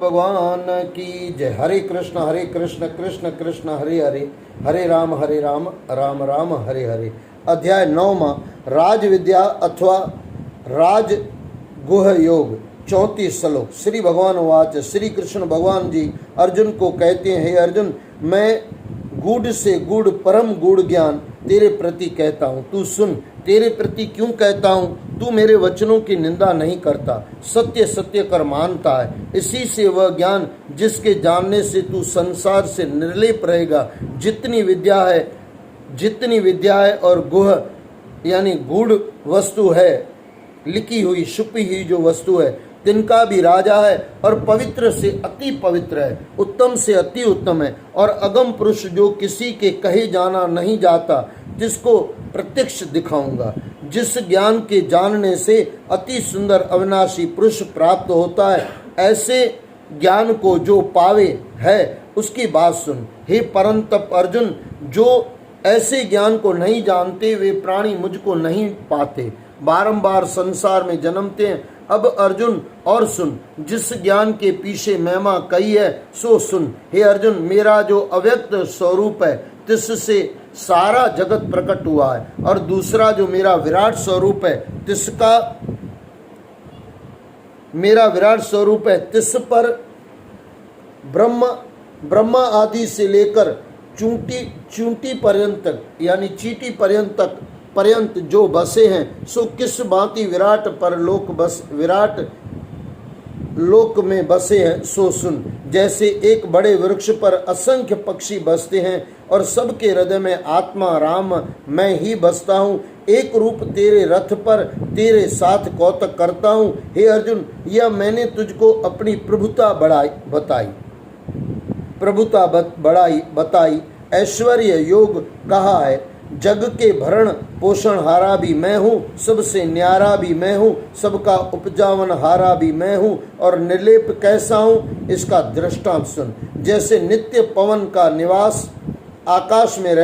भगवान की जय। हरे कृष्ण कृष्ण कृष्ण हरे हरे, हरे राम राम राम हरे हरे। अध्याय 9वां, राज विद्या अथवा राज गुह योग। 34 श्लोक। श्री भगवान वाच। श्री कृष्ण भगवान जी अर्जुन को कहते हैं, हे अर्जुन, मैं गूढ़ से गूढ़ परम गूढ़ ज्ञान तेरे प्रति कहता हूँ, तू सुन। तेरे प्रति क्यों कहता हूँ? तू मेरे वचनों की निंदा नहीं करता, सत्य सत्य कर मानता है। इसी से वह ज्ञान जिसके जानने से तू संसार से निर्लेप रहेगा। जितनी विद्या है और गुह यानी गूढ़ वस्तु है, लिखी हुई छुपी हुई जो वस्तु है, तिनका भी राजा है और पवित्र से अति पवित्र है, उत्तम से अति उत्तम है। और अगम पुरुष जो किसी के कहे जाना नहीं जाता, जिसको प्रत्यक्ष दिखाऊंगा। जिस ज्ञान के जानने से अति सुंदर अविनाशी पुरुष प्राप्त होता है, ऐसे ज्ञान को जो पावे है उसकी बात सुन। हे परंतप अर्जुन, जो ऐसे ज्ञान को नहीं जानते वे प्राणी मुझको नहीं पाते, बारंबार संसार में जन्मते हैं। अब अर्जुन और सुन, जिस ज्ञान के पीछे महिमा कही है सो सुन। हे अर्जुन, मेरा जो अव्यक्त स्वरूप है तिससे सारा जगत प्रकट हुआ है, और दूसरा जो मेरा विराट स्वरूप है तिस पर ब्रह्मा आदि से लेकर चूंटी पर्यंत यानी चीटी पर्यंत जो बसे हैं, सो किस भांति विराट लोक में बसे हैं सो सुन। जैसे एक बड़े वृक्ष पर असंख्य पक्षी बसते हैं और सबके हृदय में आत्मा राम मैं ही बसता हूँ, एक रूप तेरे रथ पर तेरे साथ कौतक करता हूँ। हे अर्जुन, यह मैंने तुझको अपनी प्रभुता बताई ऐश्वर्य योग कहा है। जग के भरण पोषण हारा भी मैं हूँ, सबसे न्यारा भी मैं हूँ, सबका उपजावन हारा भी मैं हूँ, और निर्लेप कैसा हूँ इसका दृष्टांत सुन। जैसे नित्य पवन का निवास आकाश में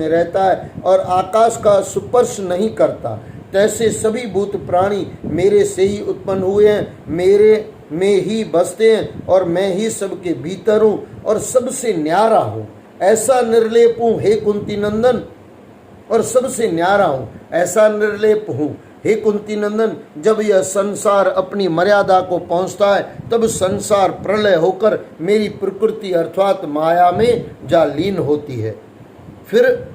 रहता है और आकाश का स्पर्श नहीं करता, तैसे सभी भूत प्राणी मेरे से ही उत्पन्न हुए हैं, मेरे में ही बसते हैं, और मैं ही सबके भीतर हूँ और सबसे न्यारा हूँ। ऐसा निर्लेप हूँ हे कुंती नंदन, और सबसे न्यारा हूँ, ऐसा निर्लेप हूँ हे कुंती नंदन। जब यह संसार अपनी मर्यादा को पहुँचता है, तब संसार प्रलय होकर मेरी प्रकृति अर्थात माया में जा लीन होती है। फिर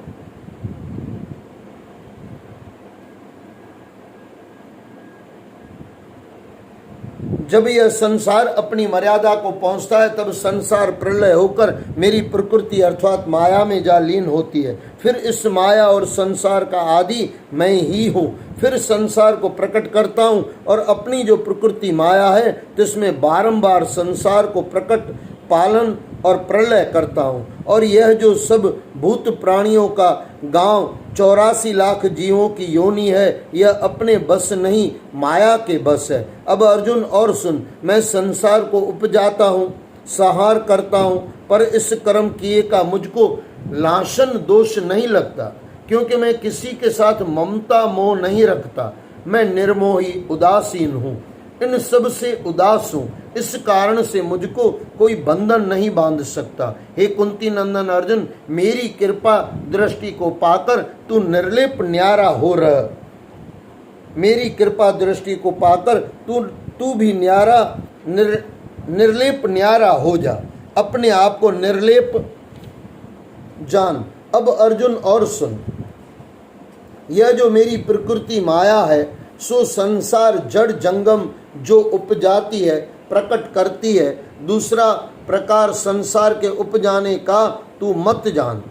जब यह संसार अपनी मर्यादा को पहुंचता है, तब संसार प्रलय होकर मेरी प्रकृति अर्थात माया में जा लीन होती है। फिर इस माया और संसार का आदि मैं ही हूँ। फिर संसार को प्रकट करता हूँ और अपनी जो प्रकृति माया है जिसमें बारंबार संसार को प्रकट पालन और प्रलय करता हूँ। और यह जो सब भूत प्राणियों का गांव 84 लाख जीवों की योनि है, यह अपने बस नहीं माया के बस है। अब अर्जुन और सुन, मैं संसार को उपजाता हूँ, संहार करता हूँ, पर इस कर्म किए का मुझको लांछन दोष नहीं लगता, क्योंकि मैं किसी के साथ ममता मोह नहीं रखता। मैं निर्मोही उदासीन हूँ, इन सब से उदास हूँ, इस कारण से मुझको कोई बंधन नहीं बांध सकता। हे कुंती नंदन अर्जुन, मेरी कृपा दृष्टि को पाकर तू निर्लेप न्यारा हो रहा। मेरी कृपा दृष्टि को पाकर तू भी निर्लेप न्यारा हो जा, अपने आप को निर्लेप जान। अब अर्जुन और सुन, यह जो मेरी प्रकृति माया है, सो संसार जड़ जंगम जो उपजाती है प्रकट करती है। दूसरा प्रकार संसार के उपजाने का तू मत जान,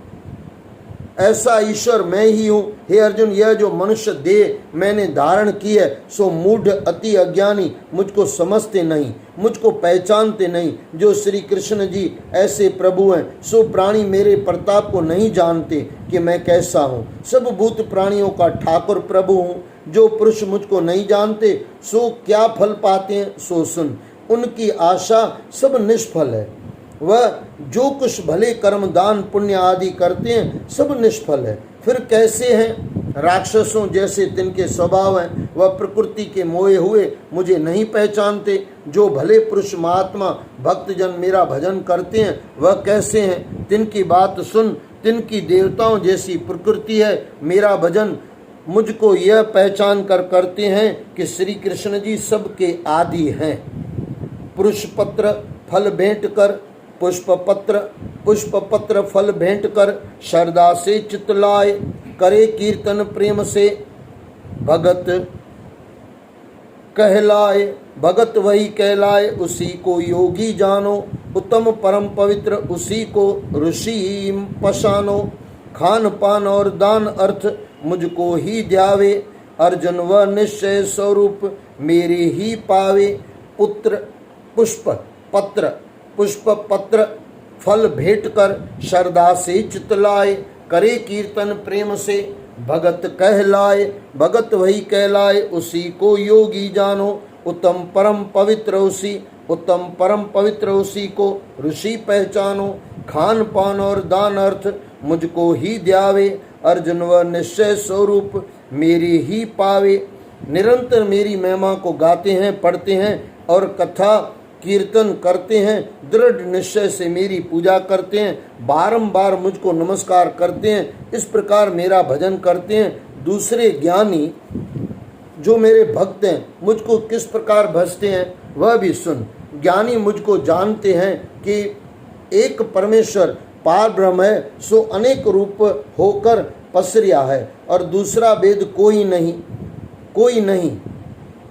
ऐसा ईश्वर मैं ही हूँ। हे अर्जुन, यह जो मनुष्य देह मैंने धारण की है, सो मूढ़ अति अज्ञानी मुझको समझते नहीं, मुझको पहचानते नहीं। जो श्री कृष्ण जी ऐसे प्रभु हैं, सो प्राणी मेरे प्रताप को नहीं जानते कि मैं कैसा हूँ। सब भूत प्राणियों का ठाकुर प्रभु हूँ। जो पुरुष मुझको नहीं जानते सो क्या फल पाते हैं सो सुन। उनकी आशा सब निष्फल है। वह जो कुछ भले कर्म दान पुण्य आदि करते हैं सब निष्फल है। फिर कैसे हैं राक्षसों जैसे तिनके स्वभाव हैं, वह प्रकृति के मोहे हुए मुझे नहीं पहचानते। जो भले पुरुष महात्मा भक्तजन मेरा भजन करते हैं वह कैसे हैं, तिनकी बात सुन। तिनकी देवताओं जैसी प्रकृति है। मेरा भजन मुझको यह पहचान कर करते हैं कि श्री कृष्ण जी सबके आदि हैं। पुरुष पत्र फल भेंट कर पुष्प पत्र फल भेंट कर, श्रद्धा से चितलाए, करे कीर्तन प्रेम से, भगत कहलाए। भगत वही कहलाए, उसी को योगी जानो। उत्तम परम पवित्र उसी को ऋषि पहचानो। खान पान और दान अर्थ मुझको ही ध्यावे, अर्जुन व निश्चय स्वरूप मेरे ही पावे। पुष्प पत्र फल भेंट कर, श्रद्धा से चितलाए, करे कीर्तन प्रेम से, भगत कहलाए। भगत वही कहलाए, उसी को योगी जानो। उत्तम परम पवित्र उसी को ऋषि पहचानो। खान पान और दान अर्थ मुझको ही ध्यावे, अर्जुन व निश्चय स्वरूप मेरी ही पावे। निरंतर मेरी महिमा को गाते हैं, पढ़ते हैं और कथा कीर्तन करते हैं, दृढ़ निश्चय से मेरी पूजा करते हैं, बारंबार मुझको नमस्कार करते हैं। इस प्रकार मेरा भजन करते हैं। दूसरे ज्ञानी जो मेरे भक्त हैं मुझको किस प्रकार भजते हैं वह भी सुन। ज्ञानी मुझको जानते हैं कि एक परमेश्वर पार ब्रह्म है, सो अनेक रूप होकर पसरिया है, और दूसरा वेद कोई नहीं,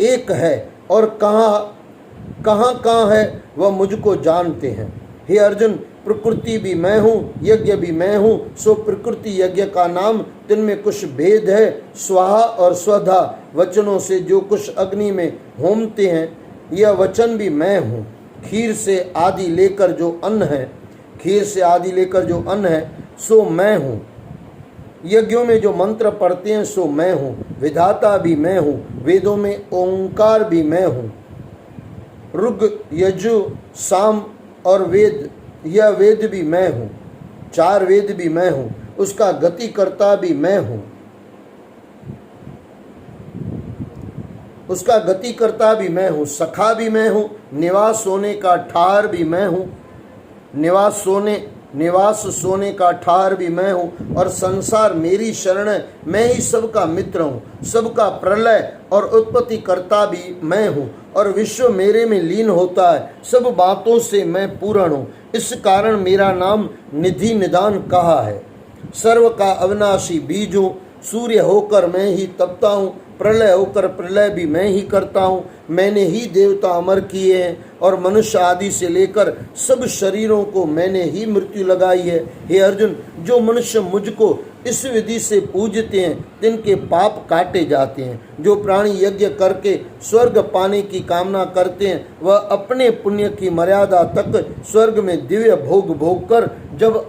एक है, और कहाँ है वह मुझको जानते हैं। हे अर्जुन, प्रकृति भी मैं हूँ, यज्ञ भी मैं हूँ, सो प्रकृति यज्ञ का नाम, तिनमें कुछ भेद है। स्वाहा और स्वधा वचनों से जो कुछ अग्नि में होमते हैं, यह वचन भी मैं हूँ। खीर से आदि लेकर जो अन्न है सो मैं हूँ। यज्ञों में जो मंत्र पढ़ते हैं सो मैं हूँ। विधाता भी मैं हूँ, वेदों में ओंकार भी मैं हूँ। ऋग यजु साम और वेद, यह वेद भी मैं हूँ। 4 वेद भी मैं हूँ, उसका गति करता भी मैं हूँ। सखा भी मैं हूँ, निवास सोने का ठार भी मैं हूँ। निवास सोने का ठार भी मैं हूँ, और संसार मेरी शरण है। मैं ही सबका मित्र हूँ, सबका प्रलय और उत्पत्ति करता भी मैं हूँ, और विश्व मेरे में लीन होता है। सब बातों से मैं पूर्ण हूँ, इस कारण मेरा नाम निधि निदान कहा है। सर्व का अविनाशी बीज हूँ, सूर्य होकर मैं ही तपता हूँ, प्रलय होकर प्रलय भी मैं ही करता हूँ। मैंने ही देवता अमर किए हैं, और मनुष्य आदि से लेकर सब शरीरों को मैंने ही मृत्यु लगाई है। हे अर्जुन, जो मनुष्य मुझको इस विधि से पूजते हैं तिनके पाप काटे जाते हैं। जो प्राणी यज्ञ करके स्वर्ग पाने की कामना करते हैं, वह अपने पुण्य की मर्यादा तक स्वर्ग में दिव्य भोग कर जब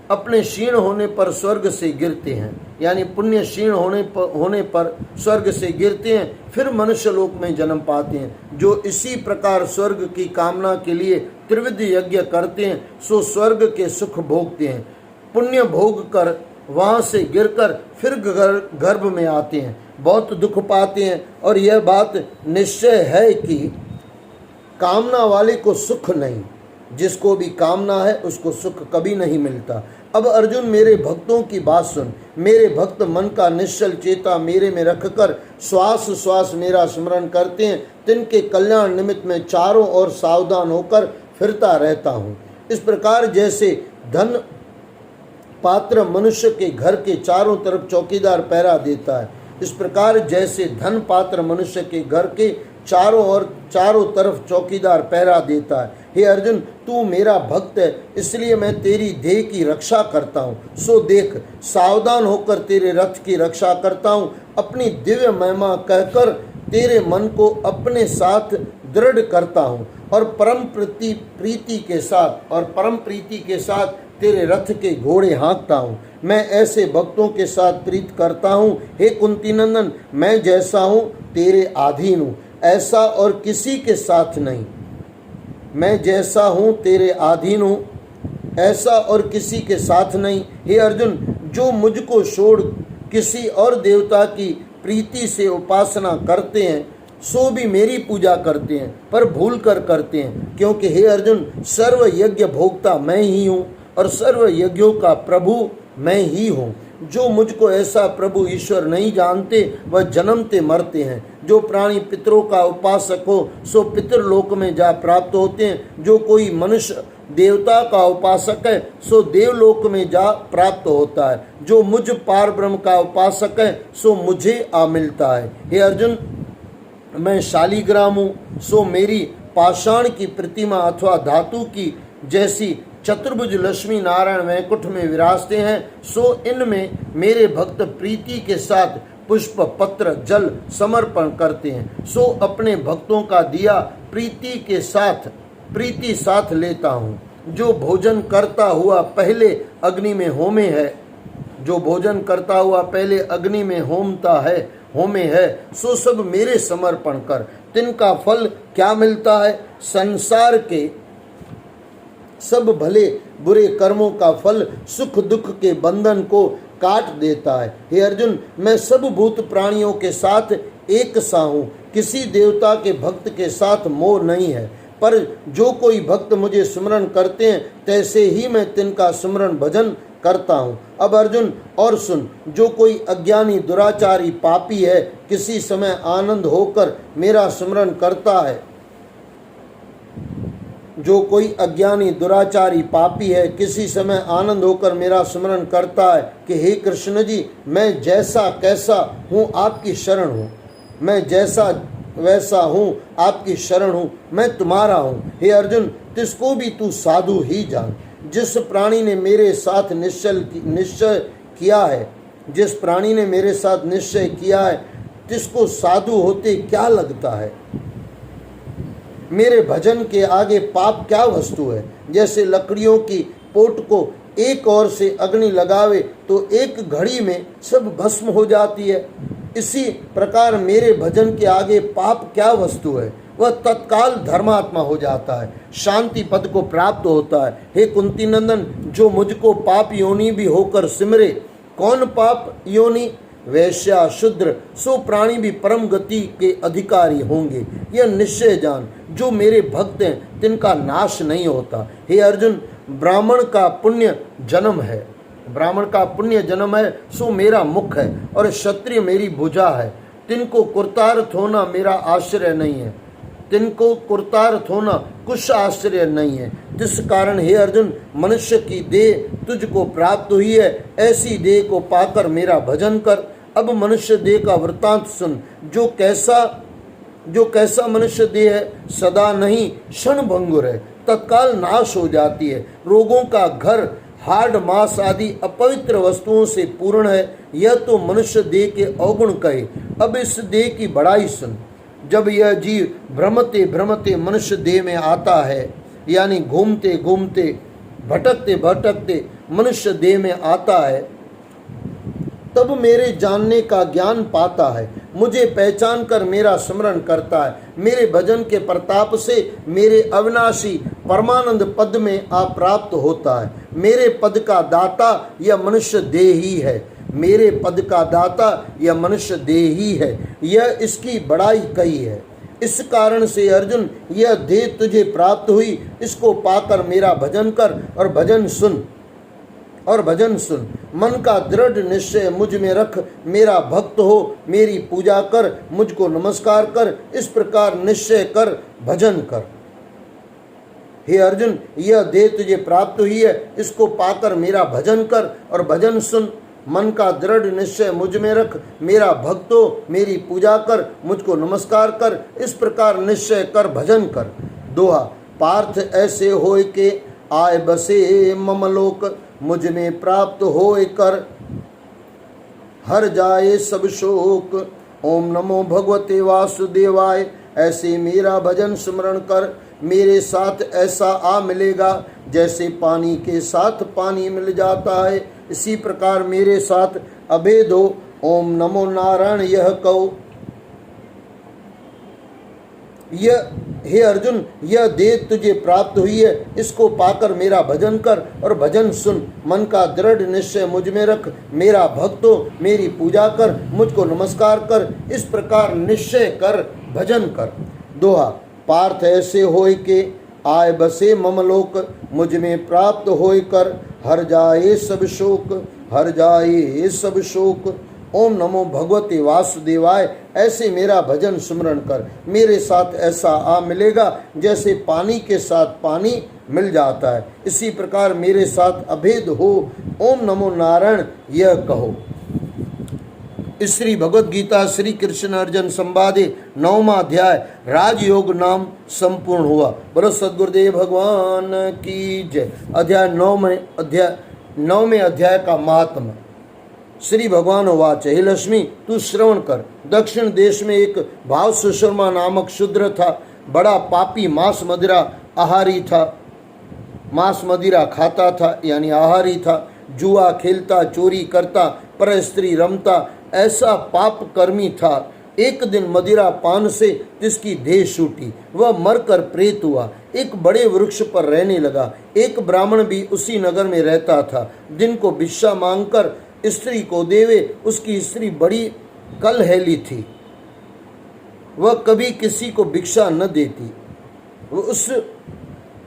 अपने क्षीण होने पर स्वर्ग से गिरते हैं, यानी पुण्य क्षीण होने पर स्वर्ग से गिरते हैं, फिर मनुष्य लोक में जन्म पाते हैं। जो इसी प्रकार स्वर्ग की कामना के लिए त्रिविध यज्ञ करते हैं, सो स्वर्ग के सुख भोगते हैं। पुण्य भोग कर वहाँ से गिरकर फिर गर्भ में आते हैं, बहुत दुख पाते हैं। और यह बात निश्चय है कि कामना वाले को सुख नहीं, जिसको भी कामना है उसको सुख कभी नहीं मिलता। अब अर्जुन, मेरे भक्तों की बात सुन। मेरे भक्त मन का निश्चल चेता मेरे में रखकर श्वास श्वास मेरा स्मरण करते हैं, तिनके कल्याण निमित्त में चारों ओर सावधान होकर फिरता रहता हूँ। इस प्रकार जैसे धन पात्र मनुष्य के घर के चारों तरफ चौकीदार पहरा देता है, इस प्रकार जैसे धन पात्र मनुष्य के घर के चारों तरफ चौकीदार पहरा देता है। हे अर्जुन, तू मेरा भक्त है, इसलिए मैं तेरी देह की रक्षा करता हूँ। सो देख, सावधान होकर तेरे रथ की रक्षा करता हूँ। अपनी दिव्य महिमा कहकर तेरे मन को अपने साथ दृढ़ करता हूँ, और परम प्रीति के साथ तेरे रथ के घोड़े हाँकता हूँ। मैं ऐसे भक्तों के साथ प्रीत करता हूँ। हे कुंती नंदन, मैं जैसा हूँ तेरे अधीन हूँ, ऐसा और किसी के साथ नहीं। मैं जैसा हूँ तेरे अधीन हूँ, ऐसा और किसी के साथ नहीं। हे अर्जुन, जो मुझको किसी और देवता की प्रीति से उपासना करते हैं सो भी मेरी पूजा करते हैं, पर भूल कर करते हैं, क्योंकि हे अर्जुन, सर्व यज्ञ भोक्ता मैं ही हूँ और सर्व यज्ञों का प्रभु मैं ही हूँ। जो मुझको ऐसा प्रभु ईश्वर नहीं जानते वह जन्मते मरते हैं। जो प्राणी पितरों का उपासक हो सो पितरलोक में जा प्राप्त होते हैं। जो कोई मनुष्य देवता का उपासक है सो देवलोक में जा प्राप्त होता है। जो मुझ पार ब्रह्म का उपासक है सो मुझे आ मिलता है। हे अर्जुन, मैं शालिग्राम हूँ, सो मेरी पाषाण की प्रतिमा अथवा धातु की जैसी चतुर्भुज लक्ष्मी नारायण वैकुंठ में विराजते हैं, सो इनमें मेरे भक्त प्रीति के साथ पुष्प पत्र जल समर्पण करते हैं। सो अपने भक्तों का दिया प्रीति साथ लेता हूँ। जो भोजन करता हुआ पहले अग्नि में होमे है, जो भोजन करता हुआ पहले अग्नि में होमे है, सो सब मेरे समर्पण कर। तिनका फल क्या मिलता है? संसार के सब भले बुरे कर्मों का फल सुख दुख के बंधन को काट देता है। हे अर्जुन, मैं सब भूत प्राणियों के साथ एक सा हूँ। किसी देवता के भक्त के साथ मोह नहीं है, पर जो कोई भक्त मुझे स्मरण करते हैं तैसे ही मैं तिनका स्मरण भजन करता हूँ। अब अर्जुन और सुन, जो कोई अज्ञानी दुराचारी पापी है, किसी समय आनंद होकर मेरा स्मरण करता है, जो कोई अज्ञानी दुराचारी पापी है, किसी समय आनंद होकर मेरा स्मरण करता है कि हे कृष्ण जी, मैं जैसा कैसा हूँ आपकी शरण हूँ, मैं जैसा वैसा हूँ आपकी शरण हूँ, मैं तुम्हारा हूँ। हे अर्जुन, तिसको भी तू साधु ही जान। जिस प्राणी ने मेरे साथ निश्चय किया है, जिस प्राणी ने मेरे साथ निश्चय किया है, तिसको साधु होते क्या लगता है? मेरे भजन के आगे पाप क्या वस्तु है? जैसे लकड़ियों की पोट को एक ओर से अग्नि लगावे तो एक घड़ी में सब भस्म हो जाती है, इसी प्रकार मेरे भजन के आगे पाप क्या वस्तु है? वह तत्काल धर्मात्मा हो जाता है, शांति पद को प्राप्त होता है। हे कुंती नंदन, जो मुझको पाप योनि भी होकर सिमरे, कौन पाप योनि? वैश्या शूद्र सो प्राणी भी परम गति के अधिकारी होंगे, यह निश्चय जान। जो मेरे भक्त हैं तिनका नाश नहीं होता। हे अर्जुन, ब्राह्मण का पुण्य जन्म है, ब्राह्मण का पुण्य जन्म है सो मेरा मुख है, और क्षत्रिय मेरी भुजा है। तिनको कुर्तार्थ होना मेरा आश्रय नहीं है, तिनको कुर्तार्थ होना कुछ आश्चर्य नहीं है। जिस कारण हे अर्जुन, मनुष्य की देह तुझको प्राप्त हुई है, ऐसी देह को पाकर मेरा भजन कर। अब मनुष्य देह का वृत्तांत सुन। जो कैसा मनुष्य देह है, सदा नहीं क्षण भंगुर है, तत्काल नाश हो जाती है। रोगों का घर, हाड़ मांस आदि अपवित्र वस्तुओं से पूर्ण है। यह तो मनुष्य देह के अवगुण कहे। अब इस देह की बड़ाई सुन। जब यह जीव भ्रमते भ्रमते मनुष्य देह में आता है, यानी घूमते घूमते भटकते भटकते मनुष्य देह में आता है, तब मेरे जानने का ज्ञान पाता है, मुझे पहचान कर मेरा स्मरण करता है। मेरे भजन के प्रताप से मेरे अविनाशी परमानंद पद में आ प्राप्त होता है। मेरे पद का दाता यह मनुष्य देह ही है, मेरे पद का दाता यह मनुष्य देह ही है, यह इसकी बड़ाई कही है। इस कारण से अर्जुन, यह देह तुझे प्राप्त हुई, इसको पाकर मेरा भजन कर और भजन सुन। मन का दृढ़ निश्चय मुझ में रख, मेरा भक्त हो, मेरी पूजा कर, मुझको नमस्कार कर, इस प्रकार निश्चय कर, भजन कर। हे अर्जुन, यह देह तुझे प्राप्त हुई है, इसको पाकर मेरा भजन कर और भजन सुन। मन का दृढ़ निश्चय मुझ में रख, मेरा भक्त हो, मेरी पूजा कर, मुझको नमस्कार कर, इस प्रकार निश्चय कर, भजन कर। दोहा। पार्थ ऐसे होय के आय बसे ममलोक, मुझ में प्राप्त होय कर हर जाए सब शोक। ओम नमो भगवते वासुदेवाय। ऐसे मेरा भजन स्मरण कर, मेरे साथ ऐसा आ मिलेगा जैसे पानी के साथ पानी मिल जाता है, इसी प्रकार मेरे साथ अभेद हो। ओम नमो नारायण यह कहो। यह हे अर्जुन, यह देह तुझे प्राप्त हुई है, इसको पाकर मेरा भजन कर और भजन सुन। मन का दृढ़ निश्चय मुझ में रख, मेरा भक्त हो, मेरी पूजा कर, मुझको नमस्कार कर, इस प्रकार निश्चय कर, भजन कर। दोहा। पार्थ ऐसे होय के आय बसे मम लोक, मुझ में प्राप्त होय कर हर जाए सब शोक, हर जाए सब शोक। ओम नमो भगवते वासुदेवाय। ऐसे मेरा भजन सुमरण कर, मेरे साथ ऐसा आ मिलेगा जैसे पानी के साथ पानी मिल जाता है, इसी प्रकार मेरे साथ अभेद हो। ओम नमो नारायण यह कहो। श्री भगवद गीता श्री कृष्ण अर्जुन संवादे 9वां अध्याय राजयोग नाम संपूर्ण हुआ। बोलो सद्गुरुदेव भगवान की जय। अध्याय 9वें अध्याय का महात्मा। श्री भगवान वाच, हे लक्ष्मी तू श्रवण कर। दक्षिण देश में एक भाव सुशर्मा नामक शूद्र था, बड़ा पापी मांस मदिरा आहारी था, मांस मदिरा खाता था यानी आहारी था, जुआ खेलता, चोरी करता, पर स्त्री रमता, ऐसा पाप कर्मी था। एक दिन मदिरा पान से जिसकी देह छूटी, वह मरकर प्रेत हुआ, एक बड़े वृक्ष पर रहने लगा। एक ब्राह्मण भी उसी नगर में रहता था, दिन को भिक्षा मांगकर स्त्री को देवे। उसकी स्त्री बड़ी कलहेली थी, वह कभी किसी को भिक्षा न देती। उस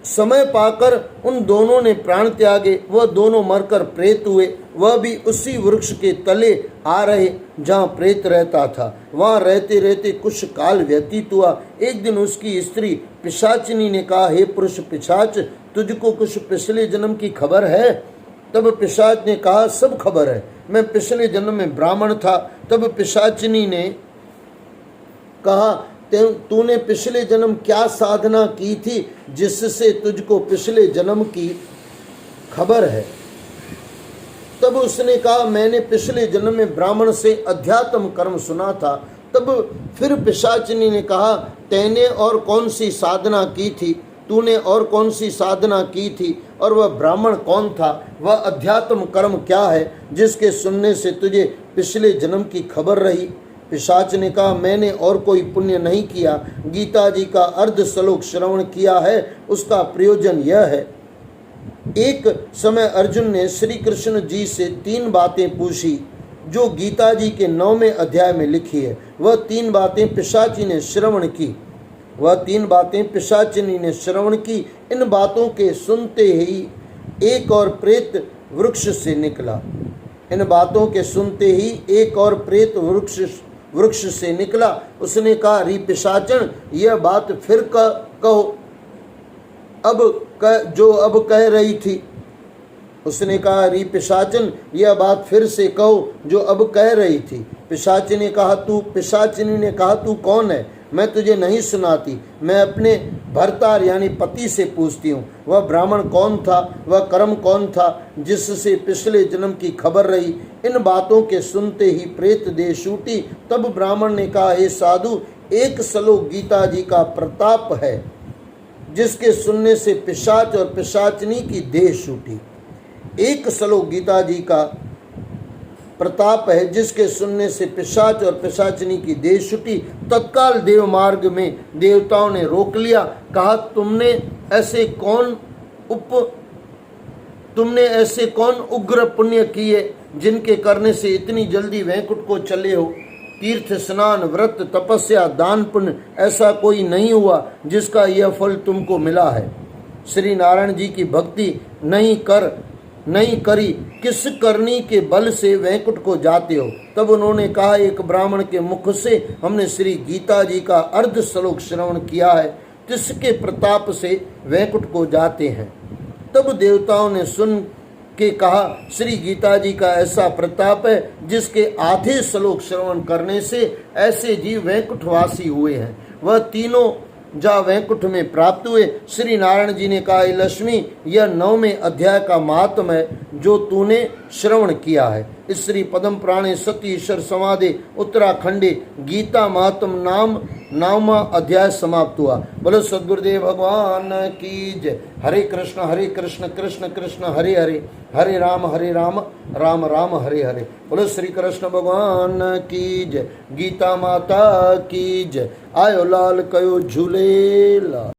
समय पाकर उन दोनों ने प्राण त्यागे, वह दोनों मरकर प्रेत हुए। वह भी उसी वृक्ष के तले आ रहे जहाँ प्रेत रहता था। वहाँ रहते रहते कुछ काल व्यतीत हुआ। एक दिन उसकी स्त्री पिशाचिनी ने कहा, हे पुरुष पिशाच, तुझको कुछ पिछले जन्म की खबर है? तब पिशाच ने कहा, सब खबर है, मैं पिछले जन्म में ब्राह्मण था। तब पिशाचिनी ने कहा, तूने पिछले जन्म क्या साधना की थी जिससे तुझको पिछले जन्म की खबर है? तब उसने कहा, मैंने पिछले जन्म में ब्राह्मण से अध्यात्म कर्म सुना था। तब फिर पिशाचिनी ने कहा, तैने और कौन सी साधना की थी? तूने और कौन सी साधना की थी? और वह ब्राह्मण कौन था? वह अध्यात्म कर्म क्या है जिसके सुनने से तुझे पिछले जन्म की खबर रही? पिशाच ने कहा, मैंने और कोई पुण्य नहीं किया, गीता जी का अर्ध श्लोक श्रवण किया है, उसका प्रयोजन यह है। एक समय अर्जुन ने श्री कृष्ण जी से 3 बातें पूछी जो गीता जी के 9वें अध्याय में लिखी है। वह 3 बातें पिशाची ने श्रवण की। इन बातों के सुनते ही एक और प्रेत वृक्ष से निकला। वृक्ष से निकला। उसने कहा, री पिशाचन, यह बात फिर कहो, अब कह रही थी। उसने कहा, री पिशाचन, यह बात फिर से कहो जो अब कह रही थी। पिशाचिनी ने कहा, तू कौन है? मैं तुझे नहीं सुनाती, मैं अपने भर्तार यानी पति से पूछती हूँ। वह ब्राह्मण कौन था? वह कर्म कौन था जिससे पिछले जन्म की खबर रही? इन बातों के सुनते ही प्रेत देह छूटी। तब ब्राह्मण ने कहा, हे साधु, एक श्लोक गीता जी का प्रताप है जिसके सुनने से पिशाच और पिशाचिनी की देह छूटी। एक श्लोक गीता जी का प्रताप है जिसके सुनने से पिशाच और पिशाचिनी की देह छूटी। तत्काल देव मार्ग में देवताओं ने रोक लिया। कहा, तुमने ऐसे कौन उग्र पुण्य किए जिनके करने से इतनी जल्दी वैकुंठ को चले हो? तीर्थ स्नान, व्रत, तपस्या, दान पुण्य, ऐसा कोई नहीं हुआ जिसका यह फल तुमको मिला है। श्री नारायण जी की भक्ति नहीं करी, किस करनी के बल से वैकुंठ को जाते हो? तब उन्होंने कहा, एक ब्राह्मण के मुख से हमने श्री गीता जी का अर्ध श्लोक श्रवण किया है, जिसके प्रताप से वैकुंठ को जाते हैं। तब देवताओं ने सुन के कहा, श्री गीता जी का ऐसा प्रताप है जिसके आधे श्लोक श्रवण करने से ऐसे जीव वैकुंठवासी हुए हैं। वह तीनों जा वैकुंठ में प्राप्त हुए। श्री नारायण जी ने कहा, लक्ष्मी, यह 9वें अध्याय का महात्म है जो तूने श्रवण किया है। श्री पदम प्राणे सती ईश्वर संवादे उत्तराखंडे गीता महात्म नाम 9वां अध्याय समाप्त हुआ। बोलो सद्गुरुदेव भगवान की जय। हरे कृष्ण कृष्ण कृष्ण हरे हरे, हरे राम राम राम हरे हरे। बोलो श्री कृष्ण भगवान की जय। गीता माता की जय। आयो लाल कयो झूलेलाल।